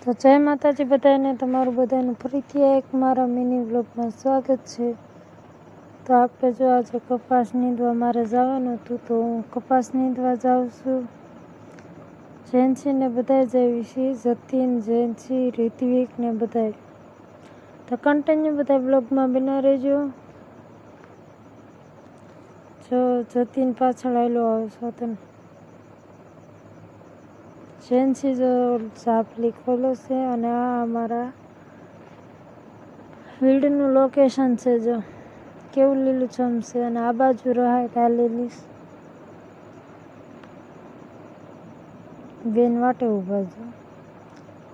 તો જય માતાજી બધાને, તમારું બધાનું ફરીથી એક મારા મિની વ્લોગમાં સ્વાગત છે। તો આપણે જો આજે કપાસ નીંદવા મારે જવાનું હતું, તો હું કપાસ નીંદવા જાઉં છું। જેન્સીને બધાય જાવી છીએ, જતીન, જેન્સી, રિત્વિક ને બધાય। તો કન્ટિન્યુ બધા બ્લોગમાં બના રહેજો। જો જતીન પાછળ આવેલો આવે છે, જેન્સી જો ઝાપલી ખોલે છે, અને આ અમારા ફિલ્ડનું લોકેશન છે। જો કેવું લીલુંછમ છે, અને આ બાજુ રહાય ડાલેલી બેન વાટે ઊભા છે।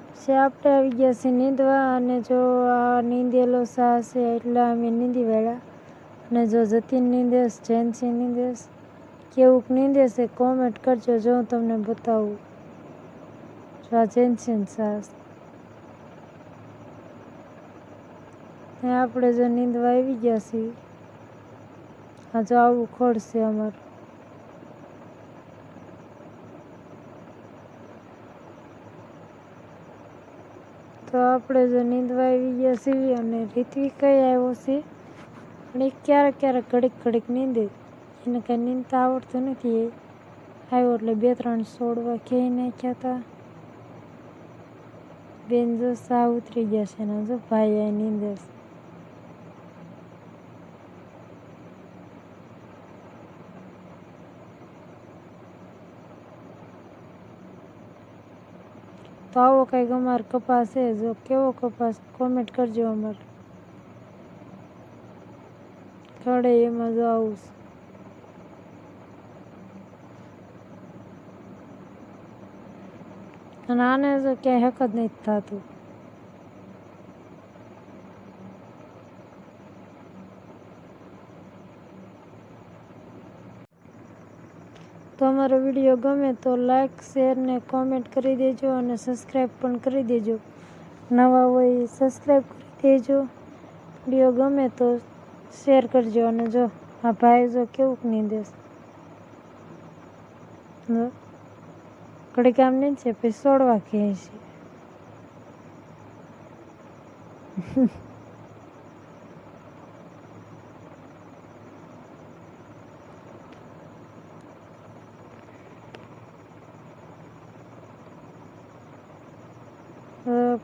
પછી આપણે આવી ગયા છીએ નીંદવા, અને જો આ નીંદેલો સા છે એટલે અમે નીંદી વાળ્યા। અને જો જતીન નીંદેશ, જેન્સી નીંદેશ, કેવુંક નીંદે છે કોમેન્ટ કરજો, જો હું તમને બતાવું। જો આ જેન્સી સાસ ને આપણે જો નીંદવા આવી ગયા છીએ। આ જો આવું ખોળ છે અમારું। તો આપણે જો નીંદવા આવી ગયા છીએ, અને રિત્વિક કઈ આવ્યો છે, પણ એ ક્યારેક ક્યારેક ઘડીક ઘડીક નીંદે, એને કાંઈ નીંદતા આવડતું નથી। એ આવ્યો એટલે 2-3 છોડવા ખેઈ નાખ્યા હતા। બેન જો સા ઉતરી ગયા છે, ને જો ભાઈ આ નીંદે છે। તો આવો કંઈક અમારો કપાસ છે। જો કેવો કપાસ કોમેન્ટ કરજો અમારે ખડે એમાં જો આવું છે। અને આને જો ક્યાંય હક જ નથી થતું। તો અમારો વિડીયો ગમે તો લાઈક, શેર ને કોમેન્ટ કરી દેજો, અને સબસ્ક્રાઈબ પણ કરી દેજો। નવા હોય એ સબસ્ક્રાઈબ કરી દેજો। વિડીયો ગમે તો શેર કરજો। અને જો આ ભાઈ જો કેવુંક નીંદે છે, ઘડીક આમ નીંદશે પછી છોડવા ખેંચશે।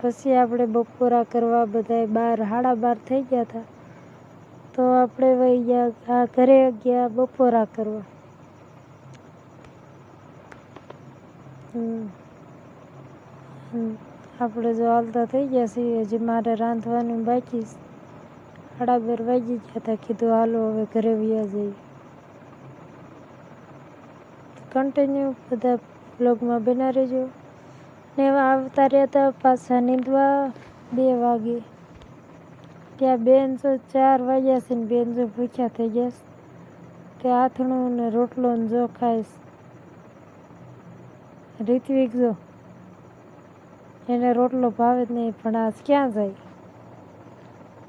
પછી આપણે બપોરા કરવા બધાય 12:30 થઈ ગયા હતા। તો આપણે વહી ગયા ઘરે ગયા બપોરા કરવા। આપણે જો હાલતા થઈ ગયા છીએ, હજી મારે રાંધવાનું બાકી છે। 12:30 વાગી ગયા હતા, કીધું હાલો હવે ઘરે વયા જઈએ। કન્ટિન્યુ બધા બ્લોગમાં બના રહેજો। ને આવતા રહ્યા હતા પાછા નીંદવા 2 વાગે। ત્યાં બેન જો 4 વાગ્યા છે, ને બેન જો ભૂખ્યા થઈ ગયા છે। તે આથણું ને રોટલો ને જો ખાઈશ। રિત્વિક જો એને રોટલો ભાવે જ નહીં, પણ આજ ક્યાં જાય,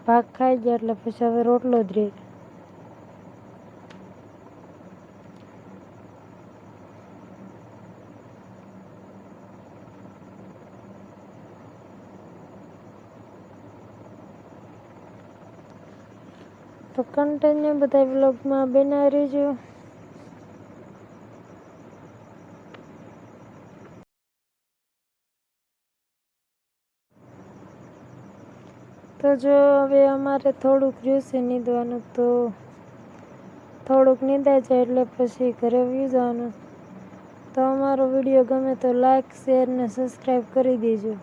ભાગ ખાઈ ગયા એટલે પછી હવે રોટલો જ રહે। તો કન્ટિન્યુ બધા બ્લોગમાં બના રહેજો। તો જો હવે અમારે થોડુંક રહ્યું છે નીંદવાનું, તો થોડુંક નીંદાઈ જાય એટલે પછી ઘરે વયું જવાનું। તો અમારો વિડીયો ગમે તો લાઈક, શેર ને સબસ્ક્રાઈબ કરી દેજો।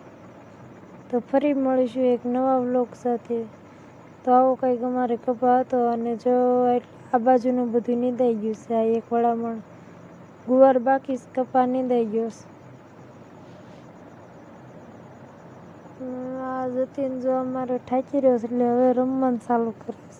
તો ફરી મળીશું એક નવા વ્લોગ સાથે। તો આવો કંઈક અમારે કપા હતો, અને જો આ બાજુનું બધું નીંદાઈ ગયું છે। આ એક વડામણ ગુવાર બાકી કપા નીંદાઈ ગયો છે। આ જતીન જો અમારે થાકી રહ્યો છે, એટલે હવે રમવાનું ચાલુ કરીશ।